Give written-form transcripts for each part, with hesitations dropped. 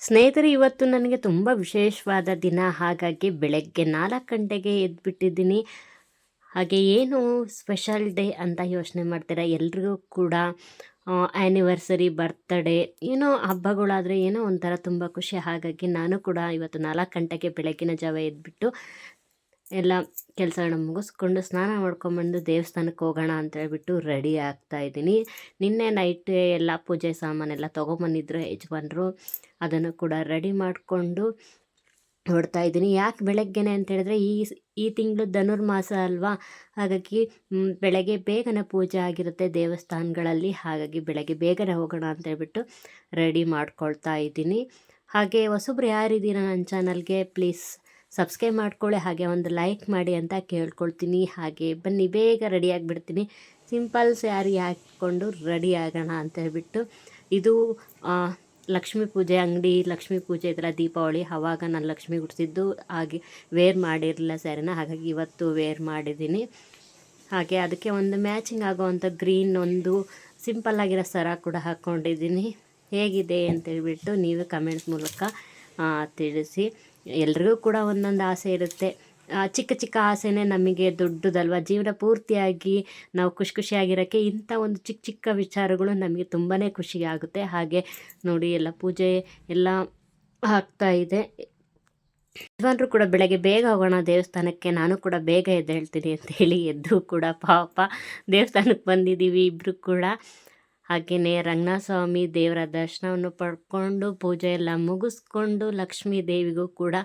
ಸ್ನೇಹಿತರೆ, ಇವತ್ತು ನನಗೆ ತುಂಬ ವಿಶೇಷವಾದ ದಿನ. ಹಾಗಾಗಿ ಬೆಳಗ್ಗೆ 4 ಗಂಟೆಗೆ ಎದ್ಬಿಟ್ಟಿದ್ದೀನಿ. ಹಾಗೆ ಏನು ಸ್ಪೆಷಲ್ ಡೇ ಅಂತ ಯೋಚನೆ ಮಾಡ್ತೀರಾ? ಎಲ್ರಿಗೂ ಕೂಡ ಆ್ಯನಿವರ್ಸರಿ, ಬರ್ತ್ಡೇ ಏನೋ ಹಬ್ಬಗಳಾದರೆ ಏನೋ ಒಂಥರ ತುಂಬ ಖುಷಿ. ಹಾಗಾಗಿ ನಾನು ಕೂಡ ಇವತ್ತು 4 ಗಂಟೆಗೆ ಬೆಳಗಿನ ಜಾವ ಎದ್ಬಿಟ್ಟು ಎಲ್ಲ ಕೆಲಸಗಳನ್ನ ಮುಗಿಸ್ಕೊಂಡು ಸ್ನಾನ ಮಾಡ್ಕೊಂಬಂದು ದೇವಸ್ಥಾನಕ್ಕೆ ಹೋಗೋಣ ಅಂತ ಹೇಳ್ಬಿಟ್ಟು ರೆಡಿ ಆಗ್ತಾಯಿದ್ದೀನಿ. ನಿನ್ನೆ ನೈಟ್ ಎಲ್ಲ ಪೂಜೆ ಸಾಮಾನೆಲ್ಲ ತೊಗೊಂಬಂದಿದ್ರು ಯಜಮಾನ್ರು. ಅದನ್ನು ಕೂಡ ರೆಡಿ ಮಾಡಿಕೊಂಡು ಹೊರಡ್ತಾ ಇದ್ದೀನಿ. ಯಾಕೆ ಬೆಳಗ್ಗೆನೆ ಅಂತ ಹೇಳಿದ್ರೆ ಈ ತಿಂಗಳು ಧನುರ್ಮಾಸ ಅಲ್ವಾ, ಹಾಗಾಗಿ ಬೆಳಗ್ಗೆ ಬೇಗನೆ ಪೂಜೆ ಆಗಿರುತ್ತೆ ದೇವಸ್ಥಾನಗಳಲ್ಲಿ. ಹಾಗಾಗಿ ಬೆಳಗ್ಗೆ ಬೇಗನೆ ಹೋಗೋಣ ಅಂತ ಹೇಳ್ಬಿಟ್ಟು ರೆಡಿ ಮಾಡ್ಕೊಳ್ತಾ ಇದ್ದೀನಿ. ಹಾಗೆ ಹೊಸಬ್ರು ಯಾರಿದ್ದೀರಾ ನನ್ನ ಚಾನಲ್ಗೆ, ಪ್ಲೀಸ್ ಸಬ್ಸ್ಕ್ರೈಬ್ ಮಾಡ್ಕೊಳ್ಳಿ, ಹಾಗೆ ಒಂದು ಲೈಕ್ ಮಾಡಿ ಅಂತ ಕೇಳ್ಕೊಳ್ತೀನಿ. ಹಾಗೆ ಬನ್ನಿ ಬೇಗ ರೆಡಿ ಆಗಿಬಿಡ್ತೀನಿ. ಸಿಂಪಲ್ ಸ್ಯಾರಿ ಹಾಕ್ಕೊಂಡು ರೆಡಿ ಆಗೋಣ ಅಂತ ಹೇಳ್ಬಿಟ್ಟು. ಇದು ಲಕ್ಷ್ಮೀ ಪೂಜೆ ಅಂಗಡಿ, ಲಕ್ಷ್ಮೀ ಪೂಜೆ ಇದೆಲ್ಲ ದೀಪಾವಳಿ, ಆವಾಗ ನಾನು ಲಕ್ಷ್ಮಿ ಗುಡಿಸಿದ್ದು. ಹಾಗೆ ವೇರ್ ಮಾಡಿರಲಿಲ್ಲ ಸ್ಯಾರಿನ, ಹಾಗಾಗಿ ಇವತ್ತು ವೇರ್ ಮಾಡಿದ್ದೀನಿ. ಹಾಗೆ ಅದಕ್ಕೆ ಒಂದು ಮ್ಯಾಚಿಂಗ್ ಆಗೋವಂಥ ಗ್ರೀನ್ ಒಂದು ಸಿಂಪಲ್ಲಾಗಿರೋ ಸರ ಕೂಡ ಹಾಕ್ಕೊಂಡಿದ್ದೀನಿ. ಹೇಗಿದೆ ಅಂತೇಳ್ಬಿಟ್ಟು ನೀವು ಕಮೆಂಟ್ಸ್ ಮೂಲಕ ತಿಳಿಸಿ. ಎಲ್ರಿಗೂ ಕೂಡ ಒಂದೊಂದು ಆಸೆ ಇರುತ್ತೆ. ಚಿಕ್ಕ ಚಿಕ್ಕ ಆಸೆನೇ ನಮಗೆ ದೊಡ್ಡದಲ್ವ. ಜೀವನ ಪೂರ್ತಿಯಾಗಿ ನಾವು ಖುಷಿಯಾಗಿರೋಕ್ಕೆ ಇಂಥ ಒಂದು ಚಿಕ್ಕ ಚಿಕ್ಕ ವಿಚಾರಗಳು ನಮಗೆ ತುಂಬಾ ಖುಷಿ ಆಗುತ್ತೆ. ಹಾಗೆ ನೋಡಿ, ಎಲ್ಲ ಪೂಜೆ ಎಲ್ಲ ಆಗ್ತಾಯಿದೆ. ಯಜಮಾನ್ರು ಕೂಡ ಬೆಳಗ್ಗೆ ಬೇಗ ಹೋಗೋಣ ದೇವಸ್ಥಾನಕ್ಕೆ, ನಾನು ಕೂಡ ಬೇಗ ಎದ್ದೇಳ್ತೀನಿ ಅಂತೇಳಿ ಎದ್ದು ಕೂಡ ಪಾಪ ದೇವಸ್ಥಾನಕ್ಕೆ ಬಂದಿದ್ದೀವಿ ಇಬ್ಬರು ಕೂಡ. ಹಾಗೆಯೇ ರಂಗನಾಥ ಸ್ವಾಮಿ ದೇವರ ದರ್ಶನವನ್ನು ಪಡ್ಕೊಂಡು ಪೂಜೆ ಎಲ್ಲ ಮುಗಿಸ್ಕೊಂಡು ಲಕ್ಷ್ಮೀ ದೇವಿಗೂ ಕೂಡ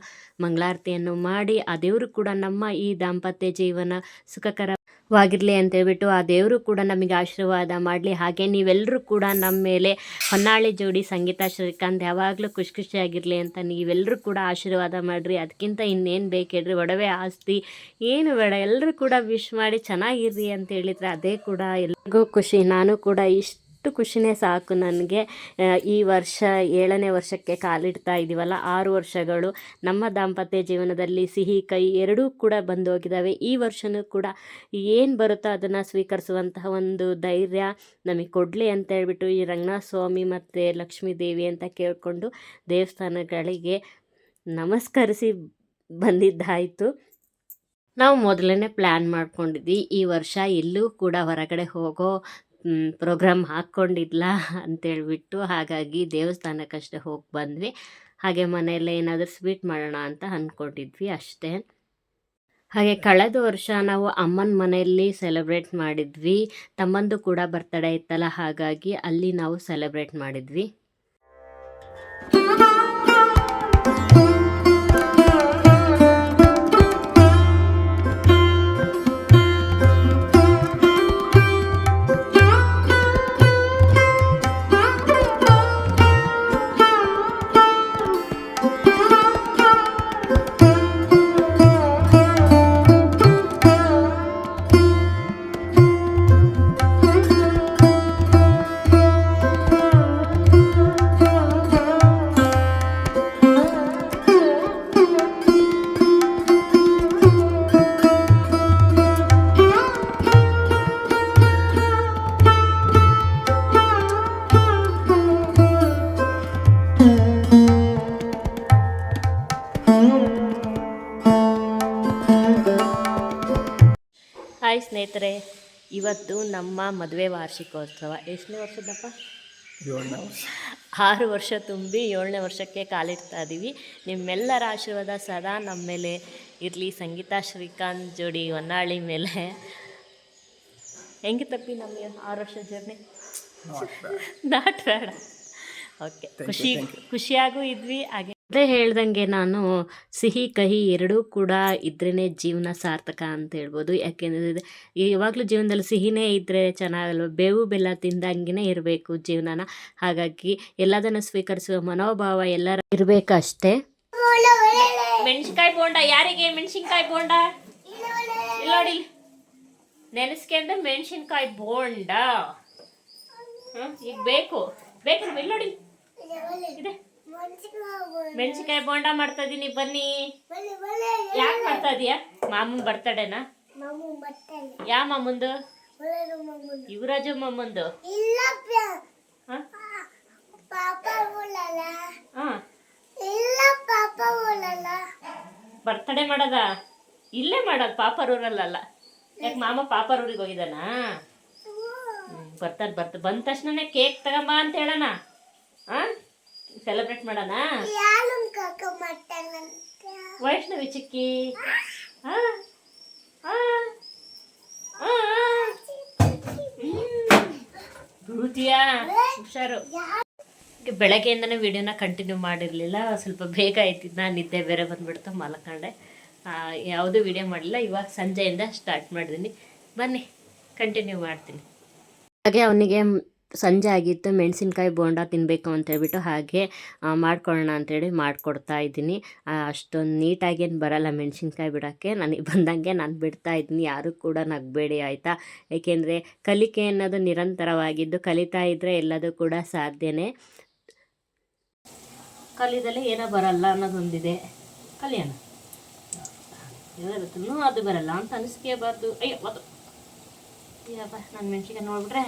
ಮಂಗಳಾರತಿಯನ್ನು ಮಾಡಿ, ಆ ದೇವರು ಕೂಡ ನಮ್ಮ ಈ ದಾಂಪತ್ಯ ಜೀವನ ಸುಖಕರವಾಗಿರಲಿ ಅಂತೇಳ್ಬಿಟ್ಟು ಆ ದೇವರು ಕೂಡ ನಮಗೆ ಆಶೀರ್ವಾದ ಮಾಡಲಿ. ಹಾಗೆ ನೀವೆಲ್ಲರೂ ಕೂಡ ನಮ್ಮ ಮೇಲೆ ಹೊನ್ನಾಳಿ ಜೋಡಿ ಸಂಗೀತ ಶ್ರೀಕಾಂತ್ ಯಾವಾಗಲೂ ಖುಷಿಯಾಗಿರಲಿ ಅಂತ ನೀವೆಲ್ಲರೂ ಕೂಡ ಆಶೀರ್ವಾದ ಮಾಡಿರಿ. ಅದಕ್ಕಿಂತ ಇನ್ನೇನು ಬೇಕು ಹೇಳ್ರಿ, ಒಡವೆ ಆಸ್ತಿ ಏನು ಬೇಡ, ಎಲ್ಲರೂ ಕೂಡ ವಿಶ್ ಮಾಡಿ ಚೆನ್ನಾಗಿರ್ರಿ ಅಂತ ಹೇಳಿದರೆ ಅದೇ ಕೂಡ ಎಲ್ರಿಗೂ ಖುಷಿ. ನಾನು ಕೂಡ ಇಷ್ಟು ಖುಷಿನೇ ಸಾಕು ನನಗೆ. ಈ ವರ್ಷ 7ನೇ ವರ್ಷಕ್ಕೆ ಕಾಲಿಡ್ತಾ ಇದ್ದೀವಲ್ಲ, 6 ವರ್ಷಗಳು ನಮ್ಮ ದಾಂಪತ್ಯ ಜೀವನದಲ್ಲಿ ಸಿಹಿ ಕಹಿ ಎರಡೂ ಕೂಡ ಬಂದು ಹೋಗಿದ್ದಾವೆ. ಈ ವರ್ಷವೂ ಕೂಡ ಏನು ಬರುತ್ತೋ ಅದನ್ನು ಸ್ವೀಕರಿಸುವಂತಹ ಒಂದು ಧೈರ್ಯ ನಮಗೆ ಕೊಡಲಿ ಅಂತ ಹೇಳ್ಬಿಟ್ಟು ಈ ರಂಗನಾಥ ಸ್ವಾಮಿ ಮತ್ತು ಲಕ್ಷ್ಮೀ ದೇವಿ ಅಂತ ಕೇಳಿಕೊಂಡು ದೇವಸ್ಥಾನಗಳಿಗೆ ನಮಸ್ಕರಿಸಿ ಬಂದಿದ್ದಾಯಿತು. ನಾವು ಮೊದಲೇ ಪ್ಲ್ಯಾನ್ ಮಾಡ್ಕೊಂಡಿದ್ವಿ, ಈ ವರ್ಷ ಎಲ್ಲೂ ಕೂಡ ಹೊರಗಡೆ ಹೋಗೋ ಪ್ರೋಗ್ರಾಮ್ ಹಾಕ್ಕೊಂಡಿಲ್ಲ ಅಂತೇಳ್ಬಿಟ್ಟು. ಹಾಗಾಗಿ ದೇವಸ್ಥಾನಕ್ಕಷ್ಟೇ ಹೋಗಿ ಬಂದ್ವಿ. ಹಾಗೆ ಮನೆಯಲ್ಲೇ ಏನಾದರೂ ಸ್ವೀಟ್ ಮಾಡೋಣ ಅಂತ ಅಂದ್ಕೊಂಡಿದ್ವಿ ಅಷ್ಟೇ. ಹಾಗೆ ಕಳೆದ ವರ್ಷ ನಾವು ಅಮ್ಮನ ಮನೆಯಲ್ಲಿ ಸೆಲೆಬ್ರೇಟ್ ಮಾಡಿದ್ವಿ. ತಮ್ಮಂದು ಕೂಡ ಬರ್ತಡೇ ಇತ್ತಲ್ಲ, ಹಾಗಾಗಿ ಅಲ್ಲಿ ನಾವು ಸೆಲೆಬ್ರೇಟ್ ಮಾಡಿದ್ವಿ. ಹಾಯ್ ಸ್ನೇಹಿತರೆ, ಇವತ್ತು ನಮ್ಮ ಮದುವೆ ವಾರ್ಷಿಕೋತ್ಸವ. ಎಷ್ಟನೇ ವರ್ಷದಪ್ಪ? 7ನೇ ವರ್ಷ. 6 ವರ್ಷ ತುಂಬಿ 7ನೇ ವರ್ಷಕ್ಕೆ ಕಾಲಿಡ್ತಾ ಇದ್ದೀವಿ. ನಿಮ್ಮೆಲ್ಲರ ಆಶೀರ್ವಾದ ಸದಾ ನಮ್ಮ ಮೇಲೆ ಇರಲಿ. ಸಂಗೀತ ಶ್ರೀಕಾಂತ್ ಜೋಡಿ ಹೊನ್ನಾಳಿ ಮೇಲೆ ಹೆಂಗೆ ತಪ್ಪಿ ನಮಗೆ 6 ವರ್ಷ ಜರ್ನಿ ನಾಟ್ ಬೇಡ. ಓಕೆ, ಖುಷಿಯಾಗೂ ಇದ್ವಿ. ಹಾಗೆ ಅದೇ ಹೇಳ್ದಂಗೆ ನಾನು ಸಿಹಿ ಕಹಿ ಎರಡೂ ಕೂಡ ಇದ್ರೇ ಜೀವನ ಸಾರ್ಥಕ ಅಂತ ಹೇಳ್ಬೋದು. ಯಾಕೆಂದರೆ ಯಾವಾಗಲೂ ಜೀವನದಲ್ಲಿ ಸಿಹಿನೇ ಇದ್ದರೆ ಚೆನ್ನಾಗಲ್ವ, ಬೇವು ಬೆಲ್ಲ ತಿಂದಂಗೆ ಇರಬೇಕು ಜೀವನನ. ಹಾಗಾಗಿ ಎಲ್ಲದನ್ನು ಸ್ವೀಕರಿಸುವ ಮನೋಭಾವ ಎಲ್ಲರ ಇರಬೇಕಷ್ಟೇ. ಮೆಣಸಿನ್ಕಾಯಿ ಬೋಂಡ ಯಾರಿಗೆ? ಮೆಣಸಿನ್ಕಾಯಿ ಬೋಂಡ ಇಲ್ಲ ನೋಡಿ, ನೆನೆಸ್ಕೊಂಡು ಮೆಣಸಿನ್ಕಾಯಿ ಬೋಂಡ ಈಗ ಬೇಕು ಇಲ್ಲ ನೋಡಿ, ಇದೆ ಮೆಣಸಿನ್ಕಾಯಿ ಬೋಂಡ ಮಾಡ್ತಾ ಇದೀನಿ, ಬನ್ನಿ. ಯಾಕೆ ಮಾಡ್ತಾ ಇದೀಯಾ? ಮಾಮನ್ ಬರ್ತಡೇನಾ? ಯಾ ಮಾಮಂದು? ಯುವರಾಜು ಮಾಮಂದು. ಹಾಂ ಬರ್ತಡೇ ಮಾಡೋದ ಇಲ್ಲೇ ಮಾಡೋದು, ಪಾಪರೂರಲ್ಲ. ಯಾಕೆ ಮಾಮ ಪಾಪರೂರಿಗೆ ಹೋಗಿದ್ದಾನಾ? ಬರ್ತಾರೆ ಬಂದ ತಕ್ಷಣನೇ ಕೇಕ್ ತಗೊಂಬ ಅಂತ ಹೇಳೋಣ. ಸೆಲೆಬ್ರೇಟ್ ಮಾಡೋಣ. ವೈಷ್ಣವಿ ಚಿಕ್ಕಿ ಹುಷಾರು. ಬೆಳಗ್ಗೆಯಿಂದನೇ ವಿಡಿಯೋನ ಕಂಟಿನ್ಯೂ ಮಾಡಿರಲಿಲ್ಲ, ಸ್ವಲ್ಪ ಬೇಗ ಆಯ್ತಿದ್ದು, ನಾನು ನಿದ್ದೆ ಬೇರೆ ಬಂದುಬಿಡ್ತು, ಮಲ್ಕೊಂಡೆ. ಯಾವುದೂ ವಿಡಿಯೋ ಮಾಡಲಿಲ್ಲ. ಇವಾಗ ಸಂಜೆಯಿಂದ ಸ್ಟಾರ್ಟ್ ಮಾಡಿದ್ದೀನಿ, ಬನ್ನಿ ಕಂಟಿನ್ಯೂ ಮಾಡ್ತೀನಿ. ಹಾಗೆ ಅವನಿಗೆ ಸಂಜೆ ಆಗಿತ್ತು, ಮೆಣಸಿನ್ಕಾಯಿ ಬೋಂಡ ತಿನ್ನಬೇಕು ಅಂತ ಹೇಳ್ಬಿಟ್ಟು ಹಾಗೆ ಮಾಡ್ಕೊಳ್ಳೋಣ ಅಂಥೇಳಿ ಮಾಡಿಕೊಡ್ತಾ ಇದ್ದೀನಿ. ಅಷ್ಟೊಂದು ನೀಟಾಗೇನು ಬರೋಲ್ಲ ಮೆಣಸಿನ್ಕಾಯಿ ಬಿಡೋಕ್ಕೆ, ನನಗೆ ಬಂದಂಗೆ ನಾನು ಬಿಡ್ತಾಯಿದ್ದೀನಿ. ಯಾರೂ ಕೂಡ ನಗಬೇಡಿ ಆಯಿತಾ, ಏಕೆಂದರೆ ಕಲಿಕೆ ಅನ್ನೋದು ನಿರಂತರವಾಗಿದ್ದು ಕಲಿತಾ ಇದ್ದರೆ ಎಲ್ಲದೂ ಕೂಡ ಸಾಧ್ಯನೇ. ಕಲಿದಲ್ಲಿ ಏನೋ ಬರಲ್ಲ ಅನ್ನೋದೊಂದಿದೆ, ಕಲಿಯೋಣ. ಇವತ್ತೂ ಅದು ಬರಲ್ಲ ಅಂತ ಅನಿಸ್ಕೇಬಾರ್ದು. ಅಯ್ಯೋ ಅದು ಯಪ್ಪ, ನಾನು ಮೆಣಸಿನ್ಕಾಯಿ ನೋಡ್ಬಿಟ್ರೆ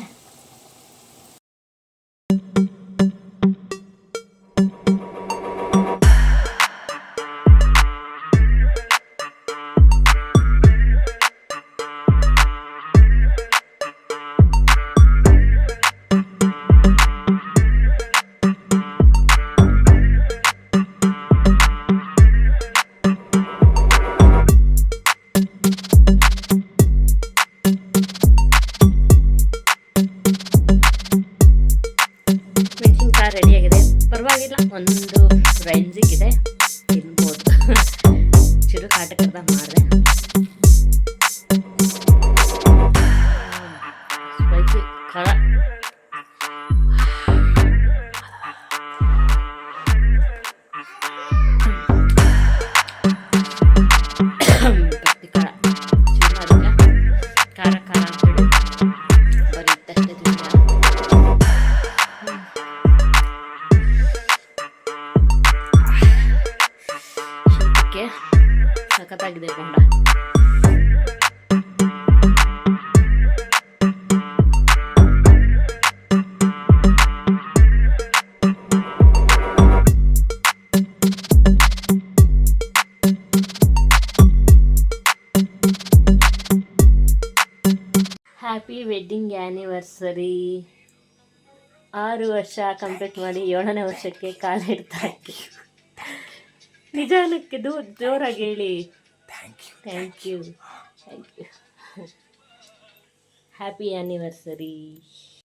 ರೆಡಿಯಾಗಿದೆ. ಪರವಾಗಿಲ್ಲ, ಒಂದು ರೇಂಜಿಗಿದೆ, ತಿನ್ಬೋದು. ಚಿರು ಕಾಟಕರ್ದ ಮಾಡಿದೆ. ಸ್ಪೈಸಿ ಖಾರ ಸಖತ್ತಾಗಿದೆ ಕೊಂಡ. Happy wedding anniversary. 6 ವರ್ಷ ಕಂಪ್ಲೀಟ್ ಮಾಡಿ 7ನೇ ವರ್ಷಕ್ಕೆ ಕಾಲ ಇಡ್ತಾ ಇದ್ದೀವಿ. ನಿಜಾನಕ್ಕೆ ಜೋರಾಗಿ ಹೇಳಿ. Thank you happy anniversary.